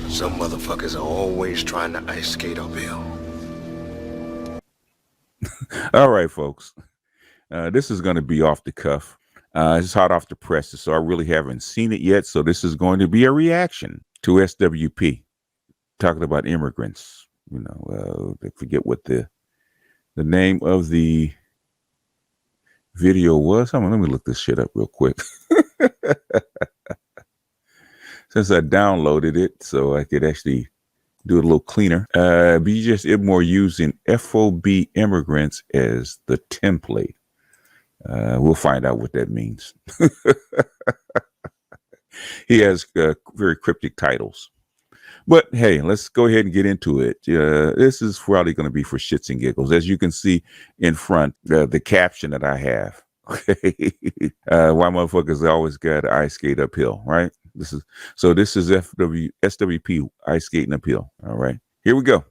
Some motherfuckers are always trying to ice skate uphill. All right, folks. This is going to be off the cuff. It's hot off the presses, so I really haven't seen it yet. So this is going to be a reaction to SWP, talking about immigrants. You know, I forget what the name of the video was. Let me look this shit up real quick. Since I downloaded it, so I could actually do it a little cleaner. BGS IBMOR using FOB immigrants as the template. We'll find out what that means. He has very cryptic titles. But hey, let's go ahead and get into it. This is probably going to be for shits and giggles. As you can see in front, the caption that I have. Okay. Why motherfuckers always got to ice skate uphill, right? This is SWP ice skating uphill. All right, here we go.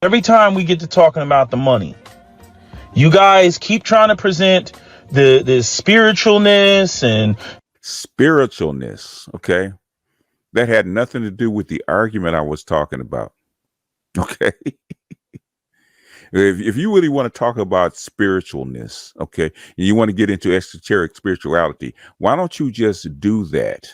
Every time we get to talking about the money, you guys keep trying to present the spiritualness and spiritualness. Okay, that had nothing to do with the argument I was talking about. Okay. If you really want to talk about spiritualness, okay, and you want to get into esoteric spirituality, why don't you just do that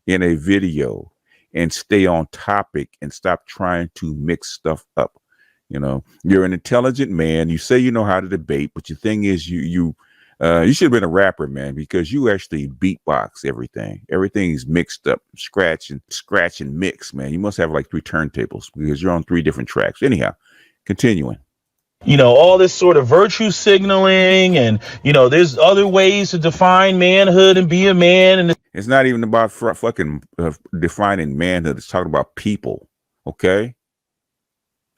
in a video and stay on topic and stop trying to mix stuff up? You know, you're an intelligent man. You say you know how to debate, but the thing is, you should have been a rapper, man, because you actually beatbox everything. Everything's mixed up, scratch and mix, man. You must have like 3 turntables because you're on 3 different tracks. Anyhow, continuing. You know, all this sort of virtue signaling, and you know, there's other ways to define manhood and be a man. And it's not even about fucking defining manhood. It's talking about people. Okay.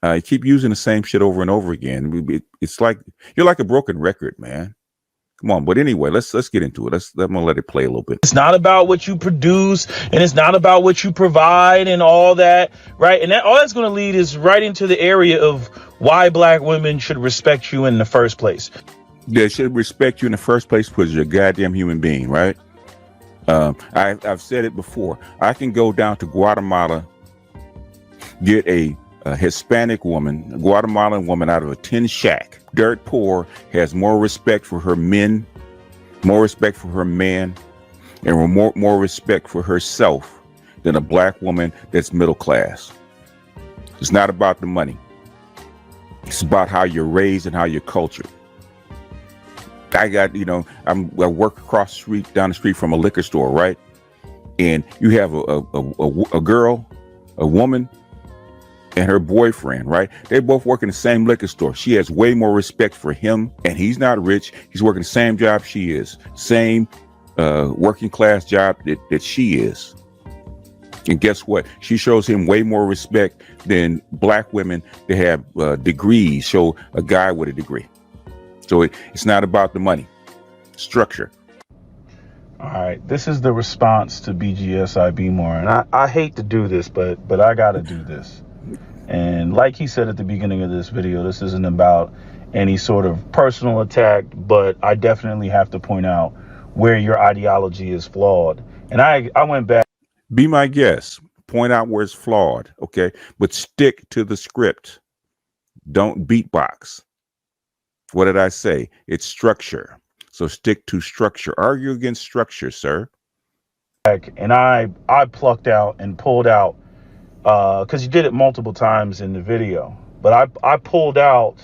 You keep using the same shit over and over again. It's like you're like a broken record, man. Come on. But anyway, let's get into it. I'm gonna let it play a little bit. It's not about what you produce, and it's not about what you provide and all that, right? And all that's going to lead is right into the area of why black women should respect you in the first place. They should respect you in the first place because you're a goddamn human being, right? I've said it before. I can go down to Guatemala, get a Hispanic woman, a Guatemalan woman out of a tin shack, dirt poor, has more respect for her men, more respect for her man, and more respect for herself than a black woman that's middle class. It's not about the money. It's about how you're raised and how you're cultured. I got, you know, I work across the street, down the street from a liquor store, right? And you have a girl, a woman, and her boyfriend, right? They both work in the same liquor store. She has way more respect for him, and he's not rich. He's working the same job she is, same working class job that she is. And guess what? She shows him way more respect than black women that have degrees show a guy with a degree. So it's not about the money. Structure. All right, this is the response to BGS IBMOR, and I hate to do this, but I got to do this. And like he said at the beginning of this video, this isn't about any sort of personal attack, but I definitely have to point out where your ideology is flawed. And I went back. Be my guest. Point out where it's flawed, okay? But stick to the script. Don't beatbox. What did I say? It's structure. So stick to structure. Argue against structure, sir. And I plucked out and pulled out, because he did it multiple times in the video. But I pulled out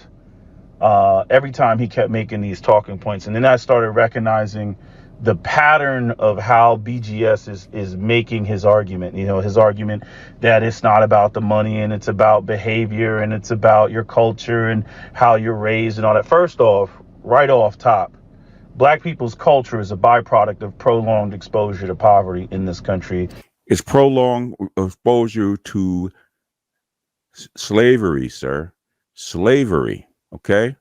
every time he kept making these talking points. And then I started recognizing the pattern of how BGS is making his argument. You know, his argument that it's not about the money and it's about behavior and it's about your culture and how you're raised and all that. First off, right off top, black people's culture is a byproduct of prolonged exposure to poverty in this country. It's prolonged exposure to slavery, sir. Slavery. Okay.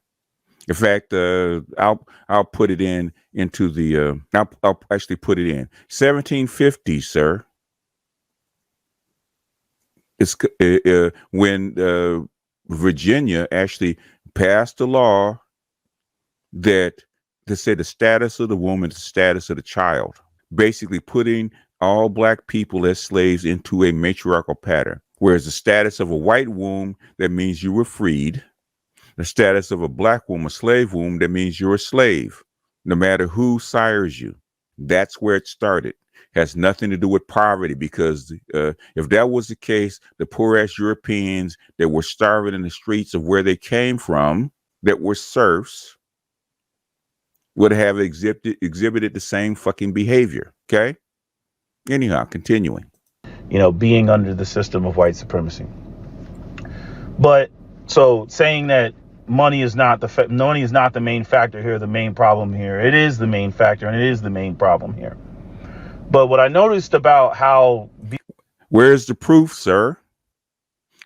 In fact, I'll put it into the I'll actually put it in 1750, sir. It's when Virginia actually passed a law that said the status of the woman is the status of the child, basically putting all black people as slaves into a matriarchal pattern. Whereas the status of a white womb, that means you were freed. The status of a black womb, a slave womb, that means you're a slave, no matter who sires you. That's where it started. Has nothing to do with poverty, because if that was the case, the poor ass Europeans that were starving in the streets of where they came from, that were serfs, would have exhibited the same fucking behavior. Okay. Anyhow, continuing. You know, being under the system of white supremacy. But so saying that money is not the main factor here, the main problem here. It is the main factor, and it is the main problem here. But what I noticed about how... Where's the proof, sir?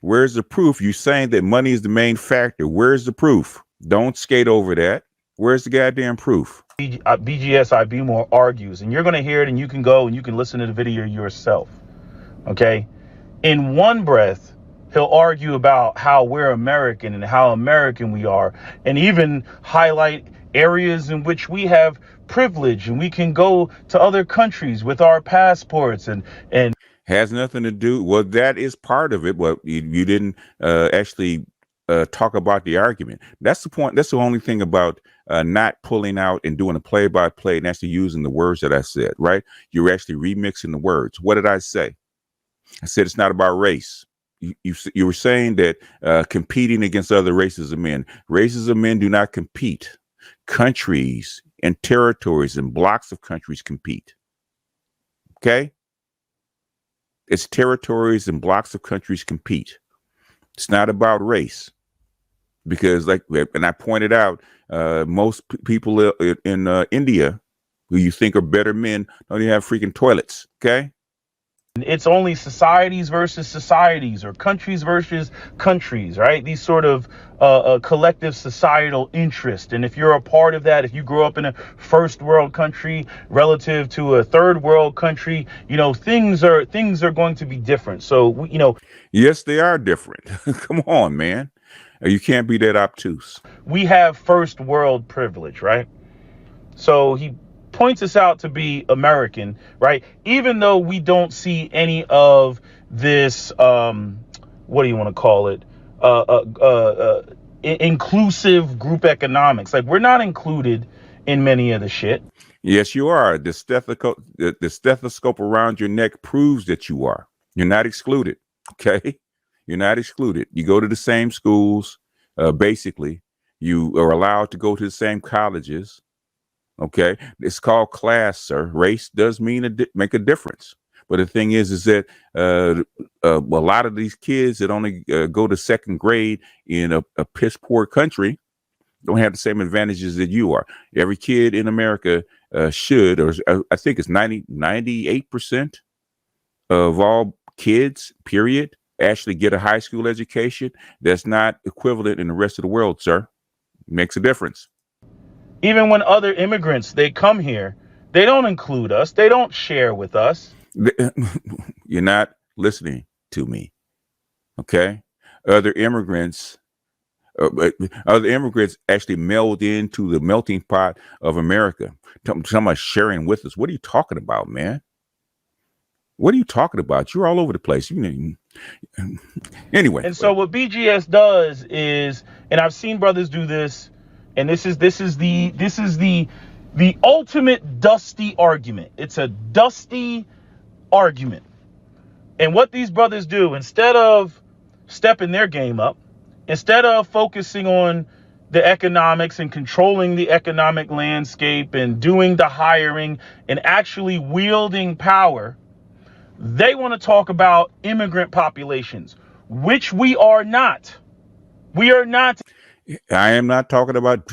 Where's the proof? You saying that money is the main factor. Where's the proof? Don't skate over that. Where's the goddamn proof? BGS IBMOR argues, and you're going to hear it, and you can go and you can listen to the video yourself. Okay? In one breath, he'll argue about how we're American and how American we are, and even highlight areas in which we have privilege and we can go to other countries with our passports and has nothing to do. Well, that is part of it, but you didn't actually talk about the argument. That's the point. That's the only thing about not pulling out and doing a play-by-play and actually using the words that I said, right? You're actually remixing the words. What did I say? I said it's not about race. You were saying that competing against other races of men. Races of men do not compete. Countries and territories and blocks of countries compete. Okay? It's territories and blocks of countries compete. It's not about race. Because, like, and I pointed out, most people in India who you think are better men don't even have freaking toilets. Okay? It's only societies versus societies, or countries versus countries, right? These sort of collective societal interest. And if you're a part of that, if you grow up in a first world country relative to a third world country, you know, things are going to be different. So, you know, yes, they are different. Come on, man. You can't be that obtuse. We have first world privilege, right? So he points us out to be American, right? Even though we don't see any of this, what do you want to call it? Inclusive group economics. Like, we're not included in many of the shit. Yes, you are. The stethoscope around your neck proves that you are. You're not excluded. Okay. You're not excluded. You go to the same schools. Basically, you are allowed to go to the same colleges. Okay, it's called class, sir. Race does make a difference. But the thing is that a lot of these kids that only go to second grade in a piss poor country don't have the same advantages that you are. Every kid in America should, or I think it's 98% of all kids, period, actually get a high school education. That's not equivalent in the rest of the world, sir. Makes a difference. Even when other immigrants, they come here, they don't include us. They don't share with us. You're not listening to me. Okay. Other immigrants actually meld into the melting pot of America. Somebody sharing with us. What are you talking about, man? What are you talking about? You're all over the place. Anyway. And so what BGS does is, and I've seen brothers do this, and this is the ultimate dusty argument. It's a dusty argument. And what these brothers do, instead of stepping their game up, instead of focusing on the economics and controlling the economic landscape and doing the hiring and actually wielding power, they want to talk about immigrant populations, which we are not. We are not. I am not talking about.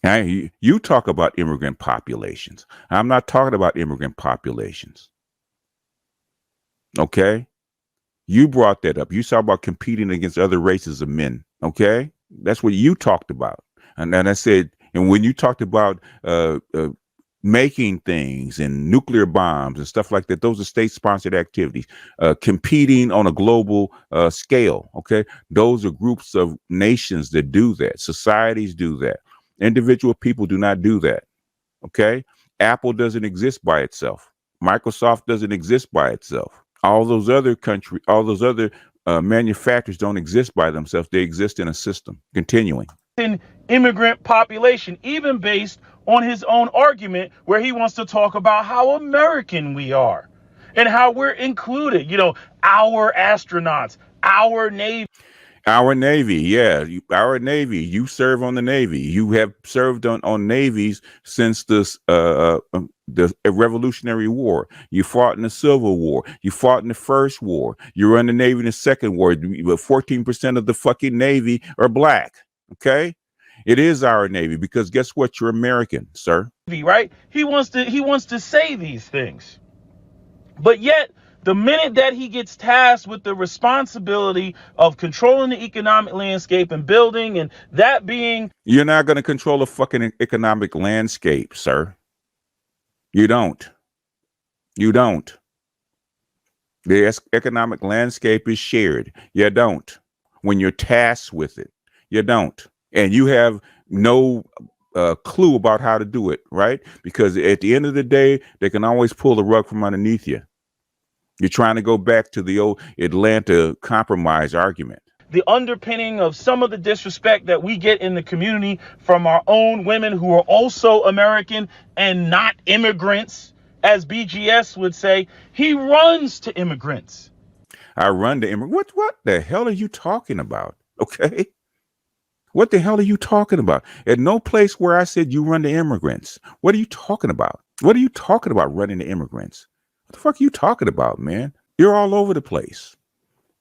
You talk about immigrant populations. I'm not talking about immigrant populations. Okay? You brought that up. You talked about competing against other races of men. Okay? That's what you talked about. And I said, and when you talked about making things and nuclear bombs and stuff like that, those are state-sponsored activities. Competing on a global scale, okay? Those are groups of nations that do that. Societies do that. Individual people do not do that, okay? Apple doesn't exist by itself. Microsoft doesn't exist by itself. All those other manufacturers don't exist by themselves. They exist in a system, continuing. Immigrant population, even based on his own argument where he wants to talk about how American we are and how we're included, our astronauts, our Navy. Our Navy, yeah, our Navy. You serve on the Navy. You have served on navies since the Revolutionary War. You fought in the Civil War. You fought in the First War. You were in the Navy in the Second War. 14% of the fucking Navy are black. Okay, it is our Navy because guess what? You're American, sir. Right? He wants to say these things, but yet, the minute that he gets tasked with the responsibility of controlling the economic landscape and building, and that being... You're not going to control a fucking economic landscape, sir. You don't. You don't. The economic landscape is shared. You don't. When you're tasked with it, you don't. And you have no clue about how to do it, right? Because at the end of the day, they can always pull the rug from underneath you. You're trying to go back to the old Atlanta compromise argument. The underpinning of some of the disrespect that we get in the community from our own women who are also American and not immigrants, as BGS would say, he runs to immigrants. I run to immigrants. What the hell are you talking about? Okay. What the hell are you talking about? At no place where I said you run to immigrants. What are you talking about? What are you talking about running to immigrants? What the fuck are you talking about, man? You're all over the place.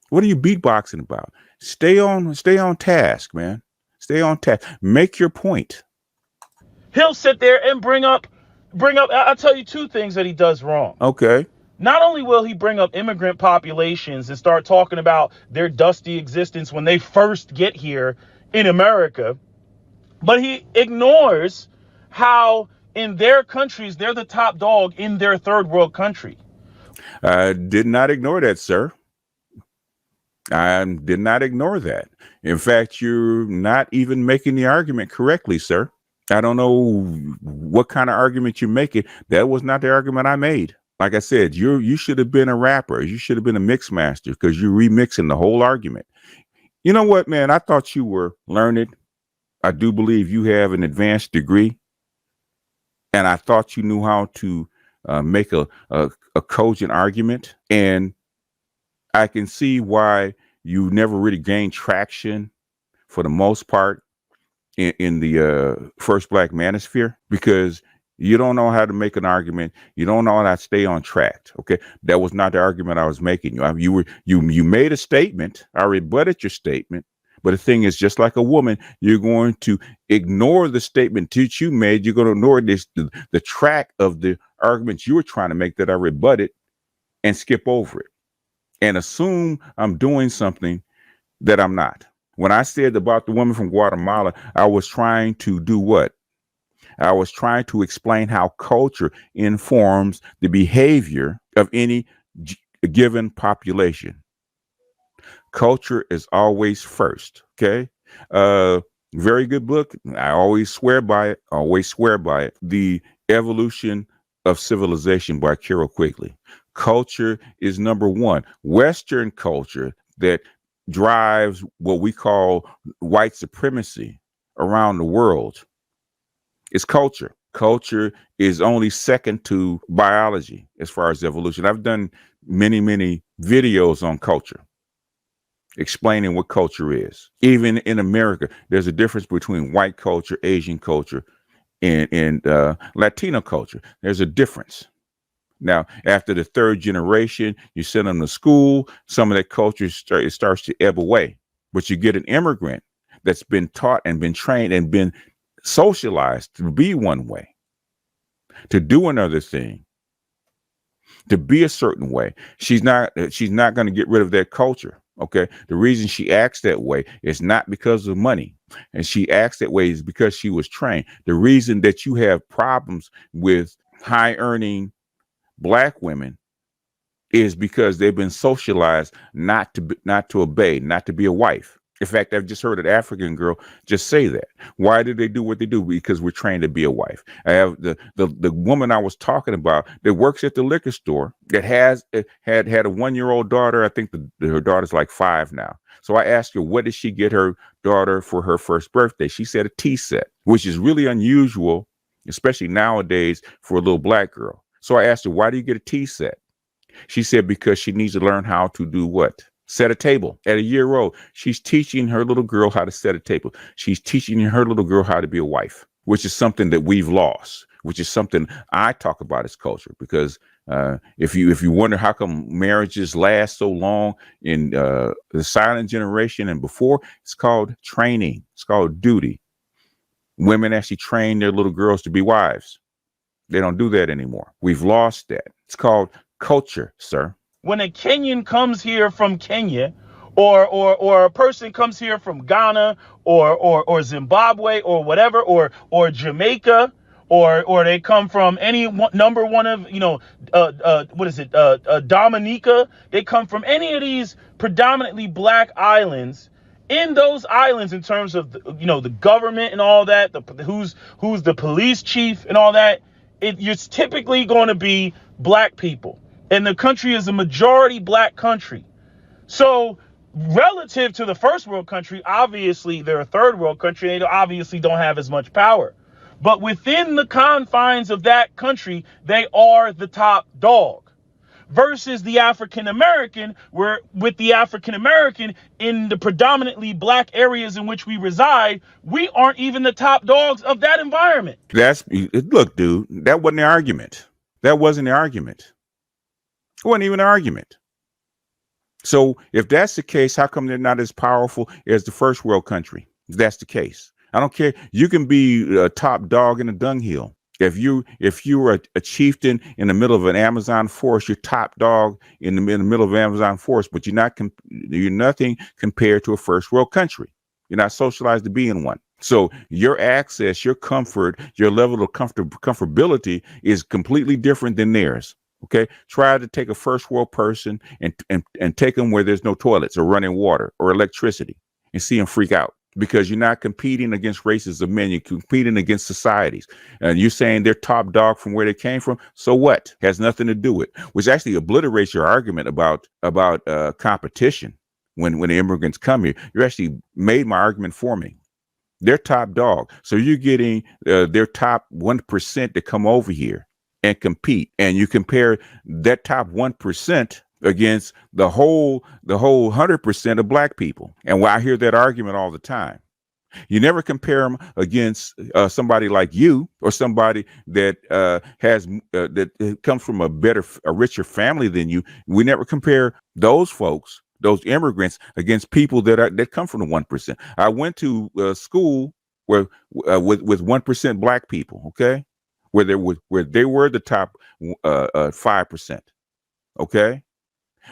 What are you beatboxing about? Stay on task, man. Stay on task. Make your point. He'll sit there and bring up, I'll tell you two things that he does wrong. Okay. Not only will he bring up immigrant populations and start talking about their dusty existence when they first get here in America, but he ignores how in their countries, they're the top dog in their third world country. I did not ignore that, sir. I did not ignore that. In fact, you're not even making the argument correctly, sir. I don't know what kind of argument you're making. That was not the argument I made. Like I said, you should have been a rapper. You should have been a mix master because you're remixing the whole argument. You know what, man? I thought you were learned. I do believe you have an advanced degree. And I thought you knew how to make a cogent argument. And I can see why you never really gained traction for the most part in the first Black manosphere, because you don't know how to make an argument. You don't know how to stay on track. Okay, that was not the argument I was making. You made a statement. I rebutted your statement. But the thing is, just like a woman, you're going to ignore the statement that you made. You're going to ignore the track of the arguments you were trying to make that I rebutted and skip over it and assume I'm doing something that I'm not. When I said about the woman from Guatemala, I was trying to do what? I was trying to explain how culture informs the behavior of any given population. Culture is always first. Okay. Very good book. I always swear by it. Always swear by it. The Evolution of Civilization by Carol Quigley. Culture is number one. Western culture that drives what we call white supremacy around the world is culture. Culture is only second to biology as far as evolution. I've done many, many videos on culture, explaining what culture is. Even in America, there's a difference between white culture, Asian culture, and Latino culture. There's a difference. Now, after the third generation, you send them to school, some of that culture starts to ebb away. But you get an immigrant that's been taught and been trained and been socialized to be one way, to do another thing, to be a certain way. She's not going to get rid of that culture. Okay. The reason she acts that way is not because of money. And she acts that way is because she was trained. The reason that you have problems with high earning Black women is because they've been socialized not to obey, not to be a wife. In fact, I've just heard an African girl just say that. Why do they do what they do? Because we're trained to be a wife. I have the woman I was talking about that works at the liquor store that had a 1-year-old daughter. I think her daughter's like 5 now. So I asked her, what did she get her daughter for her first birthday? She said a tea set, which is really unusual, especially nowadays for a little black girl. So I asked her, why do you get a tea set? She said, because she needs to learn how to do what? Set a table. At a year old, she's teaching her little girl how to set a table. She's teaching her little girl how to be a wife, which is something that we've lost, which is something I talk about as culture. Because if you wonder how come marriages last so long in the silent generation and before, it's called training. It's called duty. Women actually train their little girls to be wives. They don't do that anymore. We've lost that. It's called culture, sir. When a Kenyan comes here from Kenya, or a person comes here from Ghana or Zimbabwe or whatever, or Jamaica, or they come from any number one of, Dominica. They come from any of these predominantly black islands. In those islands, in terms of the government and all that, who's the police chief and all that, it's typically going to be black people. And the country is a majority black country. So relative to the first world country, obviously they're a third world country. They obviously don't have as much power. But within the confines of that country, they are the top dog. Versus the African American, where with the African American in the predominantly black areas in which we reside, we aren't even the top dogs of that environment. Look, dude, that wasn't the argument. That wasn't the argument. It wasn't even an argument. So if that's the case, how come they're not as powerful as the first world country? If that's the case, I don't care. You can be a top dog in a dunghill. If you're a chieftain in the middle of an Amazon forest, you're top dog in the middle of Amazon forest, but you're nothing compared to a first world country. You're not socialized to be in one. So your access, your comfort, your level of comfortability is completely different than theirs. Okay, try to take a first world person and take them where there's no toilets or running water or electricity and see them freak out, because you're not competing against races of men. You're competing against societies. And you're saying they're top dog from where they came from. So what? Has nothing to do with, which actually obliterates your argument about competition. When the immigrants come here, you actually made my argument for me. They're top dog. So you're getting their top 1% to come over here and compete, and you compare that top 1% against the whole 100% of black people. And I hear that argument all the time. You never compare them against somebody like you or somebody that that comes from a richer family than you. We never compare those folks, those immigrants, against people that come from the 1%. I went to school where with 1% black people. Okay. Where they were the top 5%. Okay,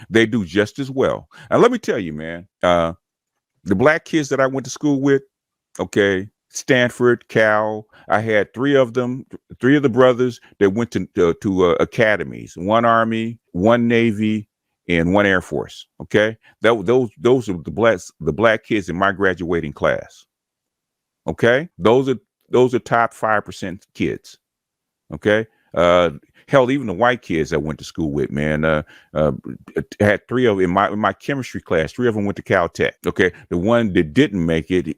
they do just as well. And let me tell you, man, the black kids that I went to school with, okay, Stanford, Cal, I had 3 of them, 3 of the brothers that went to academies, 1 Army, 1 Navy, and 1 Air Force. Okay, those are the black kids in my graduating class. Okay, those are top 5% kids. Okay. Hell, even the white kids I went to school with, man, had 3 of them in my chemistry class. 3 of them went to Caltech. Okay. The one that didn't make it,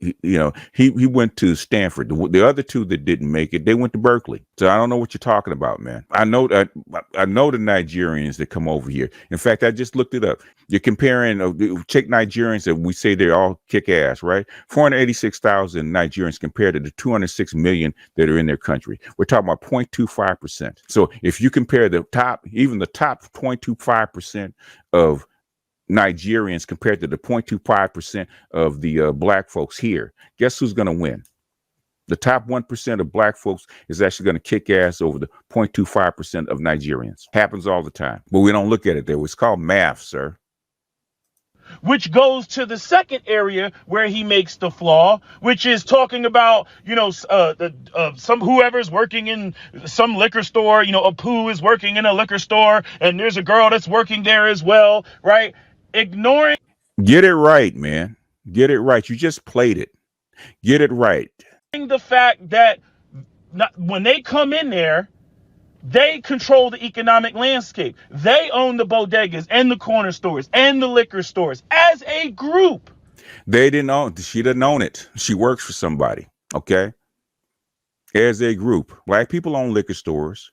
he went to Stanford. The other 2 that didn't make it, they went to Berkeley. So I don't know what you're talking about, man. I know the Nigerians that come over here. In fact, I just looked it up. You're comparing, check Nigerians that we say they're all kick ass, right? 486,000 Nigerians compared to the 206 million that are in their country. We're talking about 0.25%. So if you compare even the top 0.25% of Nigerians compared to the 0.25% of the black folks here, guess who's going to win? The top 1% of black folks is actually going to kick ass over the 0.25% of Nigerians. Happens all the time, but we don't look at it there. It's called math, sir. Which goes to the second area where he makes the flaw, which is talking about, some whoever's working in some liquor store, a poo is working in a liquor store, and there's a girl that's working there as well, right? Ignoring. Get it right, man. Get it right. You just played it. Get it right. The fact that when they come in there, they control the economic landscape. They own the bodegas and the corner stores and the liquor stores as a group. They didn't own. She didn't own it. She works for somebody. Okay. As a group, black people own liquor stores.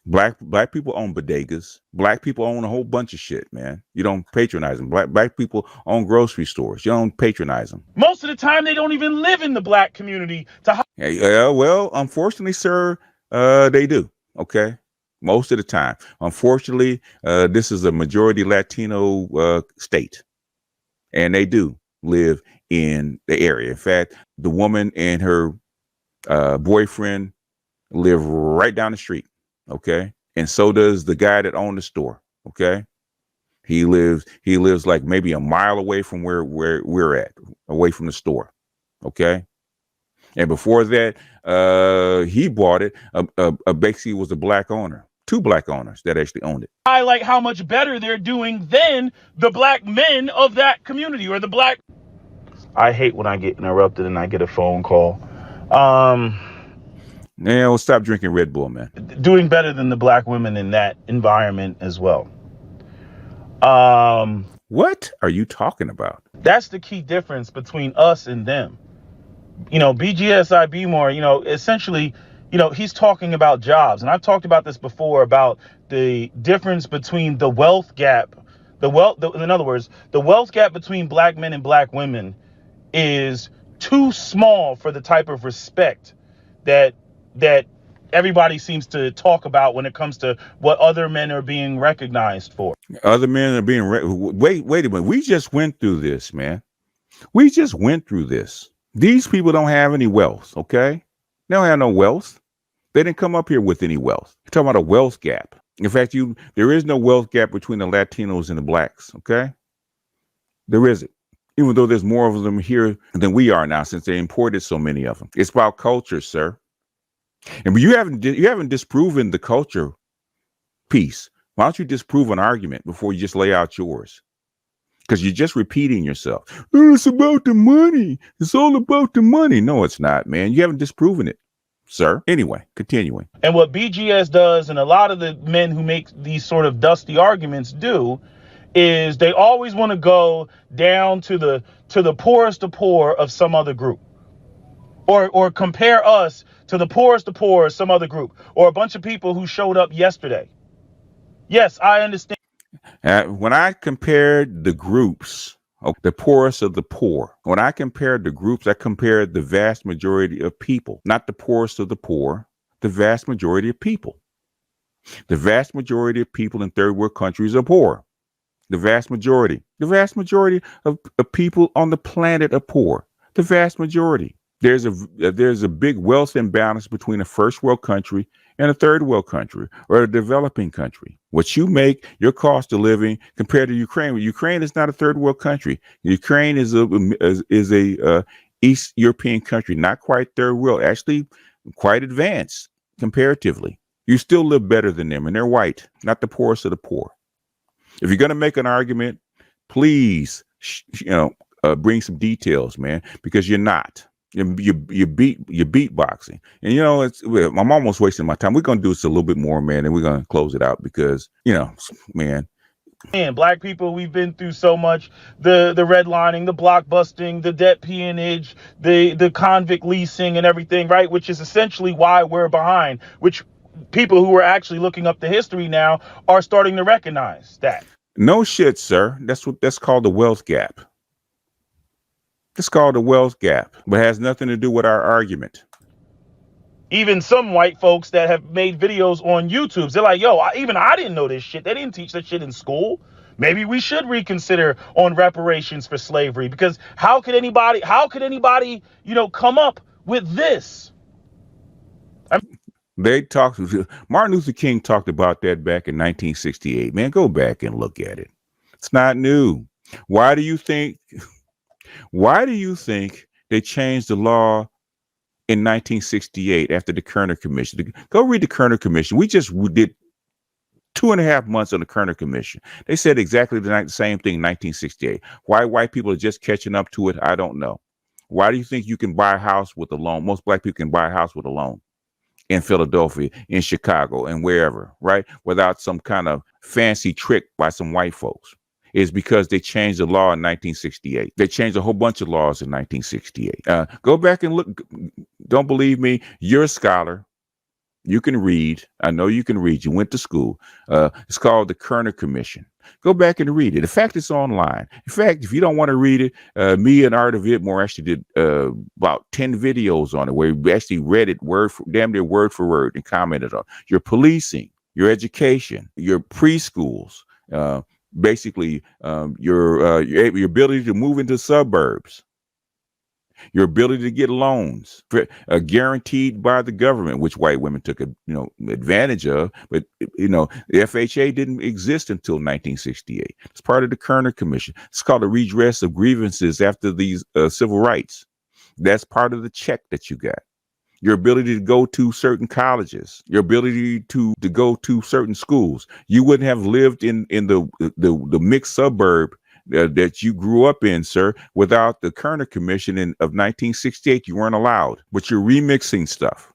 Black people own bodegas. Black people own a whole bunch of shit, man. You don't patronize them. Black people own grocery stores. You don't patronize them. Most of the time, they don't even live in the black community. Well, unfortunately, sir, they do. Okay, most of the time. Unfortunately, this is a majority Latino state, and they do live in the area. In fact, the woman and her boyfriend live right down the street. Okay. And so does the guy that owned the store. Okay. He lives like maybe a mile away from where we're at, away from the store. Okay. And before that, he bought it. Basically was a black owner, 2 black owners that actually owned it. Highlight how much better they're doing than the black men of that community or the black. I hate when I get interrupted and I get a phone call. Yeah, well, stop drinking Red Bull, man. Doing better than the black women in that environment as well. What are you talking about? That's the key difference between us and them. You know, BGS IBMOR, you know, essentially, you know, he's talking about jobs. And I've talked about this before about the difference between the wealth gap. In other words, the wealth gap between black men and black women is too small for the type of respect that everybody seems to talk about when it comes to what other men are being recognized for. Other men are being wait a minute. We just went through this, man. We just went through this. These people don't have any wealth, okay? They don't have no wealth. They didn't come up here with any wealth. You're talking about a wealth gap. In fact, there is no wealth gap between the Latinos and the blacks, okay? There isn't. Even though there's more of them here than we are now, since they imported so many of them. It's about culture, sir. And you haven't disproven the culture piece. Why don't you disprove an argument before you just lay out yours? Because you're just repeating yourself. Oh, it's about the money. It's all about the money. No, it's not, man. You haven't disproven it, sir. Anyway, continuing. And what BGS does, and a lot of the men who make these sort of dusty arguments do, is they always want to go down to the poorest of poor of some other group. Or compare us to the poorest of poor of some other group, or a bunch of people who showed up yesterday. Yes, I understand. When I compared the groups, the poorest of the poor, when I compared the groups, I compared the vast majority of people, not the poorest of the poor, the vast majority of people. The vast majority of people in third world countries are poor. The vast majority of people on the planet are poor. The vast majority. There's a big wealth imbalance between a first world country and a third world country or a developing country. What you make, your cost of living compared to Ukraine. Ukraine is not a third world country. Ukraine is a East European country, not quite third world, actually quite advanced comparatively. You still live better than them, and they're white, not the poorest of the poor. If you're going to make an argument, please, bring some details, man, because you're not. You're beatboxing, and I'm almost wasting my time. We're gonna do this a little bit more, man, and we're gonna close it out because man, black people, we've been through so much: the redlining, the block busting, the debt peonage, the convict leasing, and everything, right? Which is essentially why we're behind. Which people who are actually looking up the history now are starting to recognize that. No shit, sir. That's called the wealth gap. It's called the wealth gap, but has nothing to do with our argument. Even some white folks that have made videos on YouTube, they're like, yo, I didn't know this shit. They didn't teach that shit in school. Maybe we should reconsider on reparations for slavery, because how could anybody, come up with this? Martin Luther King talked about that back in 1968. Man, go back and look at it. It's not new. Why do you think they changed the law in 1968 after the Kerner Commission? Go read the Kerner Commission. We just did 2.5 months on the Kerner Commission. They said exactly the same thing in 1968. Why white people are just catching up to it, I don't know. Why do you think you can buy a house with a loan? Most black people can buy a house with a loan in Philadelphia, in Chicago, and wherever, right? Without some kind of fancy trick by some white folks. Is because they changed the law in 1968. They changed a whole bunch of laws in 1968. Go back and look. Don't believe me? You're a scholar. You can read. I know you can read. You went to school. It's called the Kerner Commission. Go back and read it. In fact, it's online. In fact, if you don't want to read it, me and Art of Itmore actually did about 10 videos on it where we actually read it damn near word for word and commented on your policing, your education, your preschools, basically your ability to move into suburbs, your ability to get loans guaranteed by the government, which white women took advantage of. But the FHA didn't exist until 1968. It's part of the Kerner Commission. It's called a redress of grievances after these civil rights. That's part of the check that you got. Your ability to go to certain colleges, your ability to go to certain schools. You wouldn't have lived in the mixed suburb that you grew up in, sir, without the Kerner Commission of 1968. You weren't allowed. But you're remixing stuff.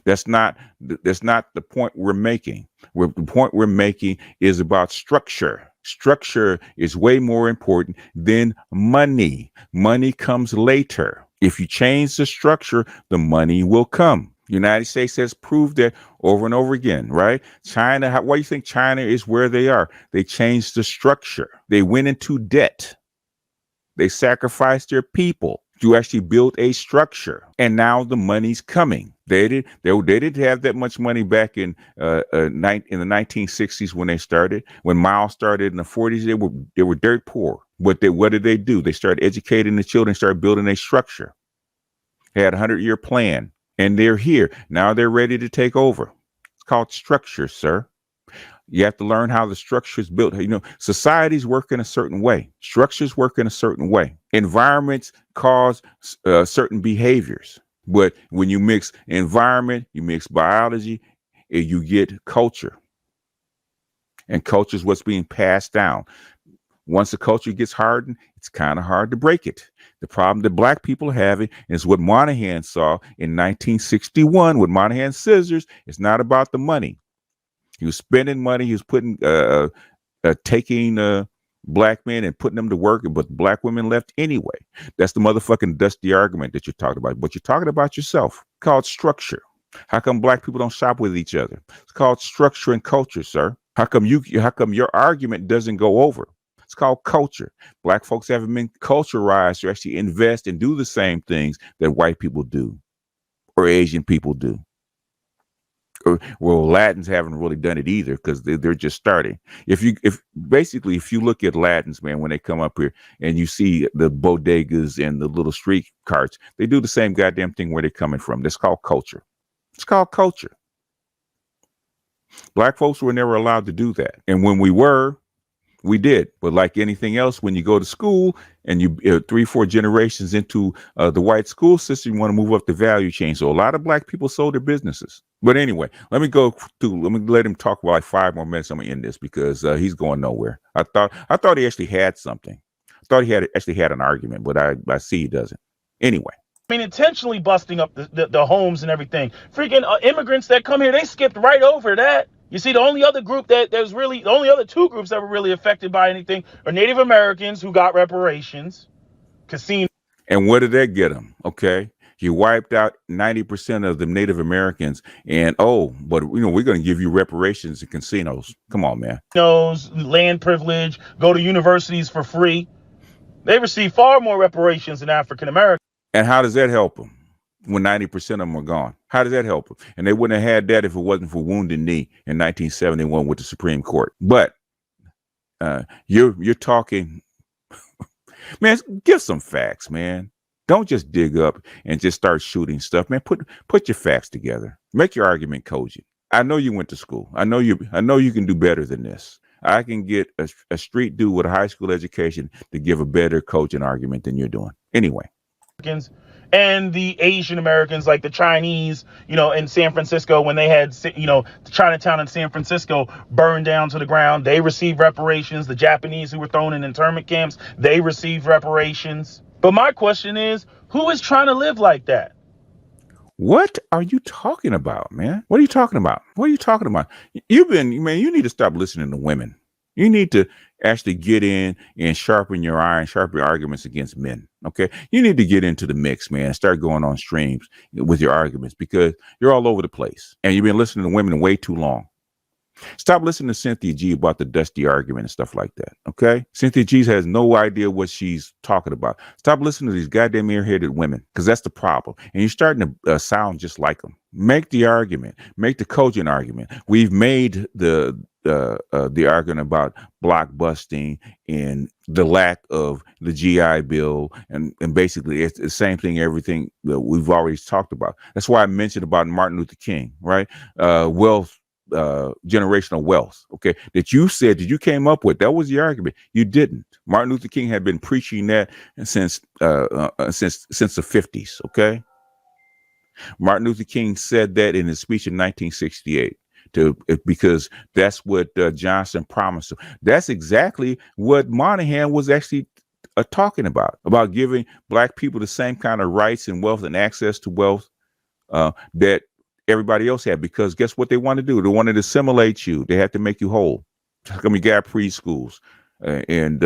That's not the point we're making. The point we're making is about structure. Structure is way more important than money. Money comes later. If you change the structure, the money will come. The United States has proved that over and over again, right? China, why do you think China is where they are? They changed the structure. They went into debt. They sacrificed their people to actually build a structure. And now the money's coming. They didn't have that much money back in the 1960s when they started. When Mao started in the 40s, they were dirt poor. But what did they do? They started educating the children, started building a structure. They had a 100-year plan, and they're here. Now they're ready to take over. It's called structure, sir. You have to learn how the structure is built. Societies work in a certain way. Structures work in a certain way. Environments cause certain behaviors. But when you mix environment, you mix biology, you get culture. And culture is what's being passed down. Once the culture gets hardened, it's kind of hard to break it. The problem that black people are having is what Moynihan saw in 1961 with Moynihan's scissors. It's not about the money. He was spending money. He was taking black men and putting them to work, but black women left anyway. That's the motherfucking dusty argument that you're talking about. But you're talking about yourself. It's called structure. How come black people don't shop with each other? It's called structure and culture, sir. How come your argument doesn't go over? It's called culture. Black folks haven't been culturized to actually invest and do the same things that white people do or Asian people do. Well, Latins haven't really done it either because they're just starting. If you look at Latins, man, when they come up here and you see the bodegas and the little street carts, they do the same goddamn thing where they're coming from. That's called culture. It's called culture. Black folks were never allowed to do that. And when we did. But like anything else, when you go to school and you 3-4 generations into the white school system, you want to move up the value chain. So a lot of black people sold their businesses. But anyway, let me let him talk for like 5 more minutes. I'm gonna end this because he's going nowhere. I thought he actually had something. I thought he actually had an argument, but I see he doesn't. Anyway. I mean, intentionally busting up the homes and everything. Freaking immigrants that come here, they skipped right over that. You see, the only other two groups that were really affected by anything are Native Americans who got reparations, casinos. And what did that get them? Okay. You wiped out 90% of the Native Americans but we're going to give you reparations and casinos. Come on, man. Land privilege, go to universities for free. They receive far more reparations than African Americans. And how does that help them when 90% of them are gone? How does that help them? And they wouldn't have had that if it wasn't for Wounded Knee in 1971 with the Supreme Court. But you're talking, man, give some facts, man. Don't just dig up and just start shooting stuff, man. Put your facts together. Make your argument cogent. I know you went to school. I know you can do better than this. I can get a street dude with a high school education to give a better cogent argument than you're doing. Anyway. and the Asian Americans, like the Chinese, in San Francisco, when they had, Chinatown in San Francisco burned down to the ground, they received reparations. The Japanese who were thrown in internment camps, they received reparations. But my question is, who is trying to live like that? What are you talking about, man? What are you talking about? What are you talking about? You need to stop listening to women. You need to actually get in and sharpen your iron, sharpen your arguments against men. Okay. You need to get into the mix, man. Start going on streams with your arguments because you're all over the place and you've been listening to women way too long. Stop listening to Cynthia G about the dusty argument and stuff like that. Okay. Cynthia G has no idea what she's talking about. Stop listening to these goddamn ear-headed women because that's the problem. And you're starting to sound just like them. Make the argument, make the cogent argument. We've made the argument about blockbusting and the lack of the GI Bill. And basically it's the same thing, everything that we've already talked about. That's why I mentioned about Martin Luther King, right? Wealth. Generational wealth, okay, that you said that you came up with. That was the argument. You didn't. Martin Luther King had been preaching that since the 50s. Okay, Martin Luther King said that in his speech in 1968 because that's what Johnson promised him. That's exactly what Moynihan was actually talking about giving Black people the same kind of rights and wealth and access to wealth that everybody else had, because guess what they want to do? They wanted to assimilate you. They had to make you whole. How come you got preschools and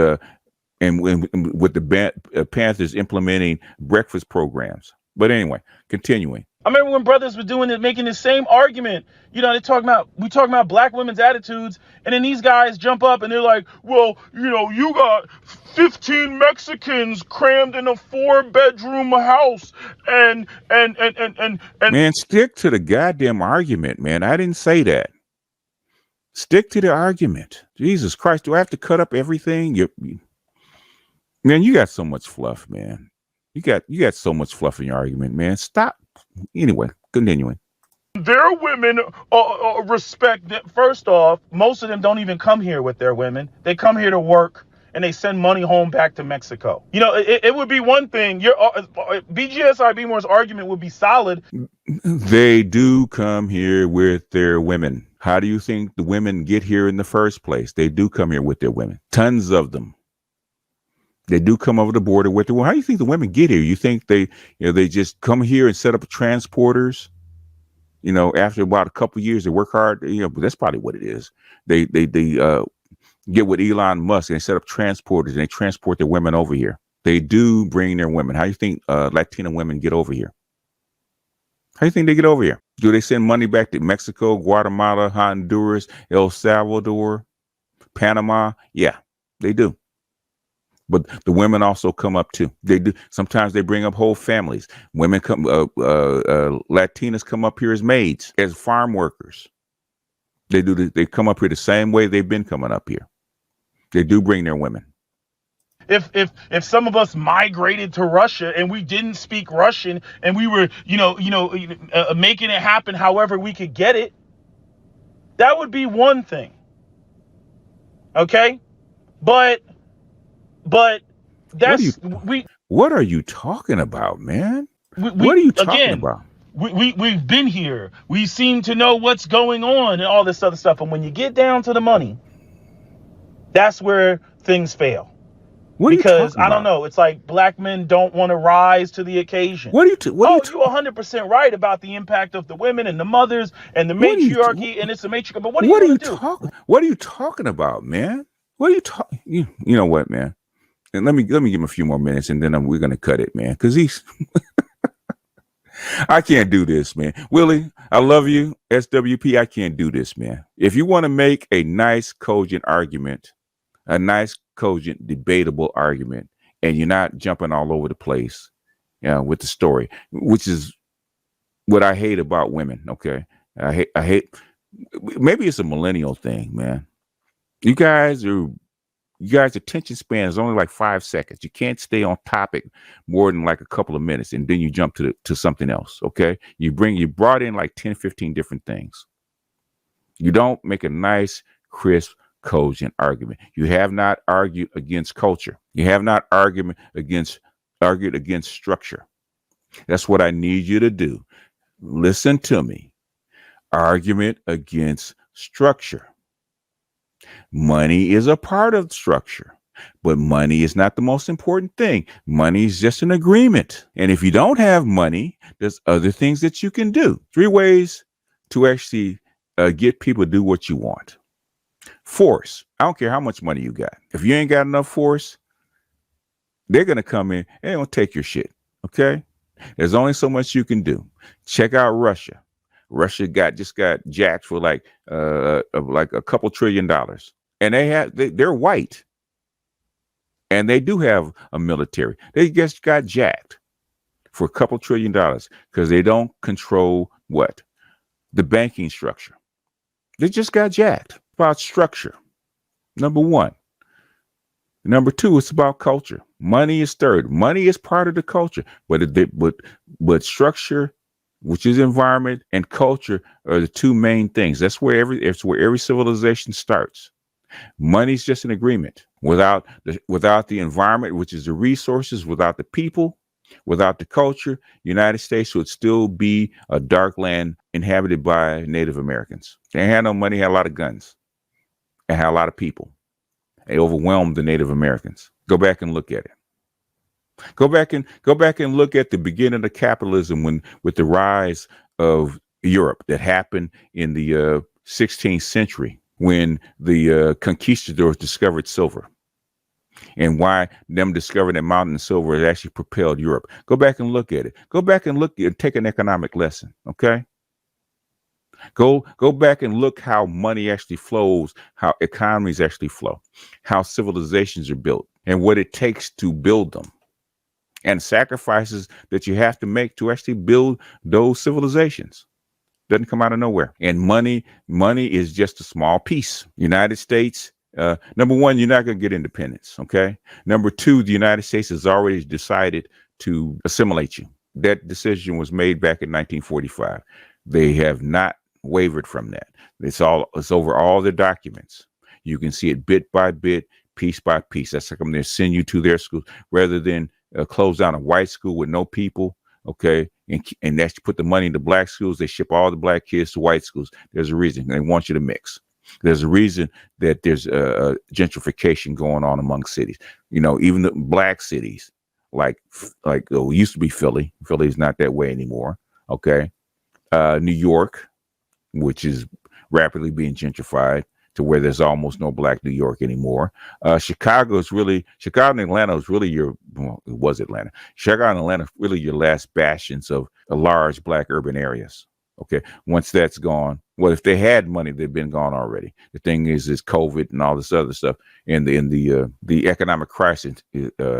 with the Panthers implementing breakfast programs? But anyway, continuing. I remember when brothers were doing it, making the same argument. We talking about Black women's attitudes, and then these guys jump up and they're like, well, you got 15 Mexicans crammed in a 4-bedroom house, and man, stick to the goddamn argument, man. I didn't say that. Stick to the argument. Jesus Christ, do I have to cut up everything? Man, you got so much fluff, man. You got so much fluff in your argument, man. Stop. Anyway, continuing. Their women respect that. First off, most of them don't even come here with their women. They come here to work and they send money home back to Mexico. It would be one thing. Your BGS IBMOR's argument would be solid. They do come here with their women. How do you think the women get here in the first place? They do come here with their women. Tons of them. They do come over the border with the women. How do you think the women get here? You think they just come here and set up transporters? After about a couple of years, they work hard. But that's probably what it is. They get with Elon Musk and they set up transporters and they transport their women over here. They do bring their women. How do you think Latina women get over here? How do you think they get over here? Do they send money back to Mexico, Guatemala, Honduras, El Salvador, Panama? Yeah, they do. But the women also come up too. They do. Sometimes they bring up whole families. Women come, Latinas come up here as maids, as farm workers. They do. They come up here the same way they've been coming up here. They do bring their women. If some of us migrated to Russia and we didn't speak Russian and we were, making it happen however we could get it, that would be one thing. Okay, but that's What are you talking about, man? What are you talking about? We've been here. We seem to know what's going on and all this other stuff. And when you get down to the money, that's where things fail. Because I don't know, it's like Black men don't want to rise to the occasion. You're 100% right about the impact of the women and the mothers and the matriarchy, and it's a matriarchy. But what are you do? What are you talking about, man? What are you talking? You know what, man? And let me give him a few more minutes, and then we're gonna cut it, man. Because he's, I can't do this, man. Willie, I love you, SWP. I can't do this, man. If you want to make a nice, cogent argument, a nice, cogent, debatable argument, and you're not jumping all over the place, with the story, which is what I hate about women. Okay, I hate. Maybe it's a millennial thing, man. You guys' attention span is only like 5 seconds. You can't stay on topic more than like a couple of minutes, and then you jump to something else. Okay, you brought in like 10, 15 different things. You don't make a nice, crisp, cogent argument. You have not argued against culture. You have not argued against structure. That's what I need you to do. Listen to me. Argument against structure. Money is a part of structure, but money is not the most important thing. Money is just an agreement. And if you don't have money, there's other things that you can do. 3 ways to actually get people to do what you want. Force. I don't care how much money you got. If you ain't got enough force, they're going to come in and they're going to take your shit. Okay? There's only so much you can do. Check out Russia. Russia just got jacked for like a couple $1 trillion. And they're white. And they do have a military. They just got jacked for a couple $1 trillion because they don't control what? The banking structure. They just got jacked. About structure. Number 1. Number 2, it's about culture. Money is third. Money is part of the culture, but structure, which is environment, and culture are the 2 main things. That's where every civilization starts. Money's just an agreement. Without the environment, which is the resources, without the people, without the culture, United States would still be a dark land inhabited by Native Americans. They had no money, had a lot of guns, and had a lot of people. They overwhelmed the Native Americans. Go back and look at it. Go back and look at the beginning of capitalism with the rise of Europe that happened in the 16th century when the conquistadors discovered silver, and why them discovering that mountain of silver has actually propelled Europe. Go back and look at it. Go back and look and take an economic lesson. Okay. Go back and look how money actually flows, how economies actually flow, how civilizations are built, and what it takes to build them, and sacrifices that you have to make to actually build those civilizations. Doesn't come out of nowhere. And money is just a small piece. United States, number 1, you're not going to get independence. Okay. Number 2, the United States has already decided to assimilate you. That decision was made back in 1945. They have not wavered from that. It's over all the documents. You can see it bit by bit, piece by piece. That's like I'm going to send you to their schools rather than close down a white school with no people. Okay. And that's to put the money into black schools. They ship all the black kids to white schools. There's a reason. They want you to mix. There's a reason that there's a gentrification going on among cities. You know, even the black cities like used to be Philly. Philly's not that way anymore. Okay. New York, which is rapidly being gentrified to where there's almost no black New York anymore. Chicago and Atlanta is really it was Atlanta. Chicago and Atlanta really your last bastions of large black urban areas. Okay. Once that's gone, well, if they had money, they've been gone already. The thing is COVID and all this other stuff, and the economic crisis,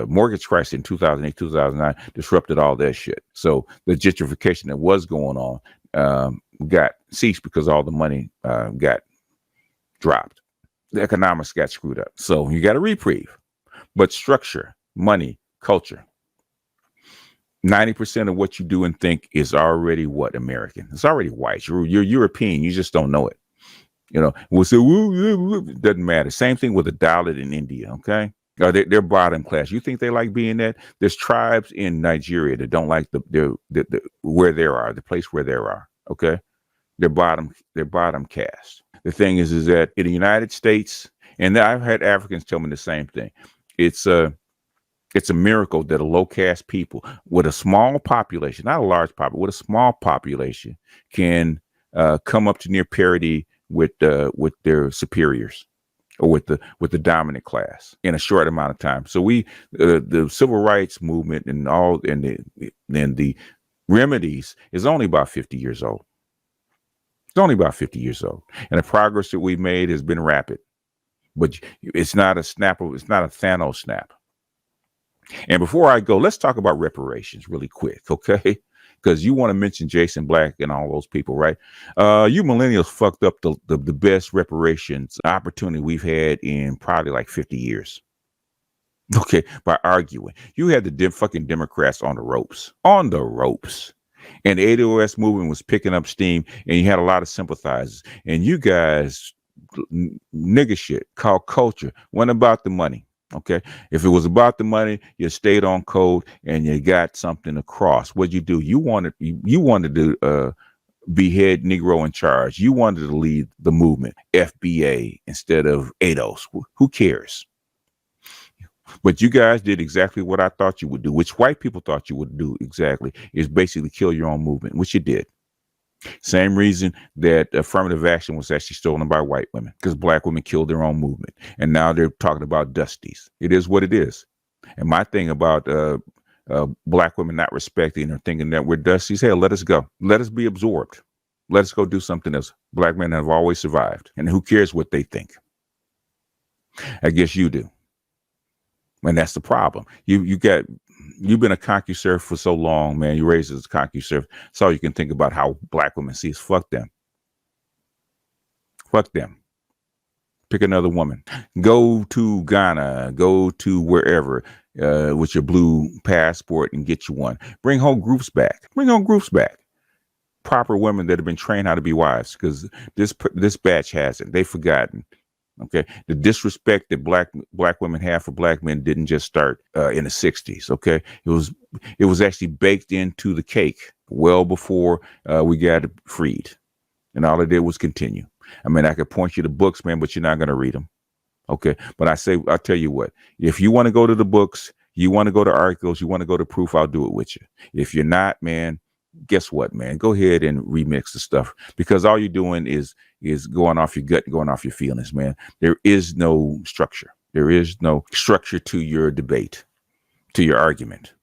mortgage crisis in 2008, 2009 disrupted all that shit. So the gentrification that was going on got ceased because all the money got dropped. The economics got screwed up. So you got a reprieve. But structure, money, culture. 90% of what you do and think is already what? American. It's already white. You're European. You just don't know it. You know, we'll say, it doesn't matter. Same thing with the Dalit in India. Okay. They're bottom class. You think they like being that? There's tribes in Nigeria that don't like the where they are, the place where they are. Okay. They're bottom caste. The thing is that in the United States, and I've had Africans tell me the same thing. It's a miracle that a low caste people with a small population, not a large population, with a small population can come up to near parity with their superiors or with the dominant class in a short amount of time. So the civil rights movement and the remedies is only about 50 years old. It's only about 50 years old. And the progress that we've made has been rapid, but it's not a Thanos snap. And before I go, let's talk about reparations really quick, okay? Because you want to mention Jason Black and all those people, right? You millennials fucked up the best reparations opportunity we've had in probably like 50 years. Okay, by arguing. You had the fucking Democrats on the ropes. And the ADOS movement was picking up steam, and you had a lot of sympathizers. And you guys, nigga shit called culture, went about the money. Okay. If it was about the money, you stayed on code and you got something across. What'd you do? You wanted to be head Negro in charge. You wanted to lead the movement, FBA instead of ADOS. Who cares? But you guys did exactly what I thought you would do, which white people thought you would do exactly, is basically kill your own movement, which you did. Same reason that affirmative action was actually stolen by white women, because black women killed their own movement. And now they're talking about dusties. It is what it is. And my thing about black women not respecting or thinking that we're dusties, hell, let us go. Let us be absorbed. Let us go do something else. Black men have always survived. And who cares what they think? I guess you do. And that's the problem. You've been a CompuServe for so long, man. You raised as a CompuServe. That's all you can think about how black women see is fuck them. Fuck them. Pick another woman. Go to Ghana. Go to wherever with your blue passport and get you one. Bring home groups back. Bring home groups back. Proper women that have been trained how to be wives, because this batch hasn't. They've forgotten. Okay, the disrespect that black women have for black men didn't just start in the 60s. Okay, it was actually baked into the cake well before we got freed, and all it did was continue. I mean, I could point you to books, man, but you're not going to read them. Okay, but I'll tell you what, if you want to go to the books, you want to go to articles, you want to go to proof, I'll do it with you. If you're not, man, guess what, man? Go ahead and remix the stuff, because all you're doing is going off your gut, going off your feelings, man. There is no structure. There is no structure to your debate, to your argument.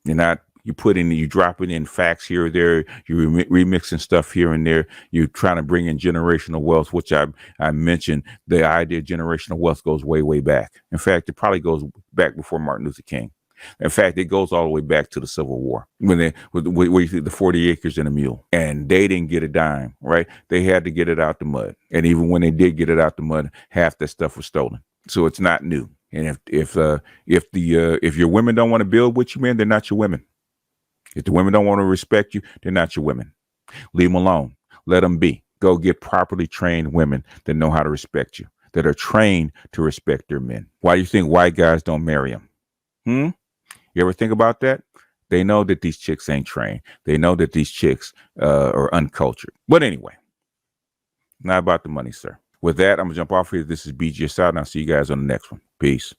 You dropping in facts here or there. You're remixing stuff here and there. You're trying to bring in generational wealth, which I mentioned. The idea of generational wealth goes way, way back. In fact, it probably goes back before Martin Luther King. In fact, it goes all the way back to the Civil War, when you see the 40 acres and a mule, and they didn't get a dime, right? They had to get it out the mud. And even when they did get it out the mud, half that stuff was stolen. So it's not new. And if your women don't want to build with you, man, they're not your women. If the women don't want to respect you, they're not your women. Leave them alone. Let them be. Go get properly trained women that know how to respect you, that are trained to respect their men. Why do you think white guys don't marry them? You ever think about that? They know that these chicks ain't trained. They know that these chicks are uncultured. But anyway, not about the money, sir. With that, I'm going to jump off here. This is BGS out, and I'll see you guys on the next one. Peace.